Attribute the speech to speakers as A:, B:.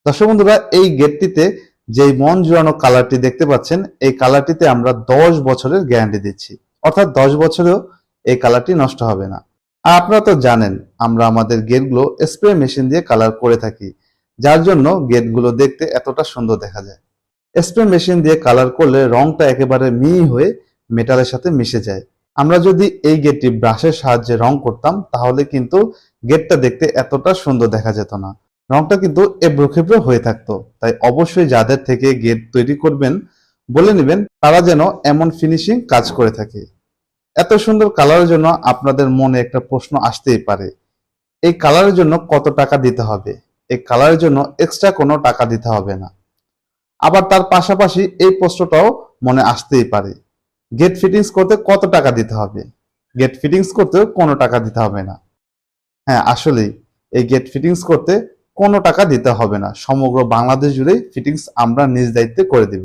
A: দর্শক বন্ধুরা, এই গেটটিতে যেই মন জুড়ানো কালারটি দেখতে পাচ্ছেন, এই কালারটিতে আমরা 10 বছরের গ্যারান্টি দিচ্ছি। অর্থাৎ 10 বছরেও এই কালারটি নষ্ট হবে না। আর আপনারা তো জানেন, আমরা আমাদের গেটগুলো স্প্রে মেশিন দিয়ে কালার করে থাকি, যার জন্য গেটগুলো দেখতে এতটা সুন্দর দেখা যায়। স্প্রে মেশিন দিয়ে কালার করলে রংটা একেবারে মিহি হয়ে মেটালের সাথে মিশে যায়। আমরা যদি এই গেটটি ব্রাশের সাহায্যে রং করতাম, তাহলে কিন্তু গেটটা দেখতে এতটা সুন্দর দেখা যেত না। রংটা কিন্তু এবড়ো খেবড়ো হয়ে থাকতো। তাই অবশ্যই যাদের থেকে গেট তৈরি করবেন, বলে নেবেন তারা যেন এমন ফিনিশিং কাজ করে থাকে। এত সুন্দর কালারের জন্য আপনাদের মনে একটা প্রশ্ন আসতেই পারে, এই কালারের জন্য কত টাকা দিতে হবে? এই কালারের জন্য এক্সট্রা কোনো টাকা দিতে হবে না। আবার তার পাশাপাশি এই প্রশ্নটাও মনে আসতেই পারে, গেট ফিটিংস করতে কত টাকা দিতে হবে? গেট ফিটিংস করতে কোনো টাকা দিতে হবে না। হ্যাঁ, আসলেই এই গেট ফিটিংস করতে কোনো টাকা দিতে হবে না। সমগ্র বাংলাদেশ জুড়ে ফিটিংস আমরা নিজ দায়িত্বে করে দিব।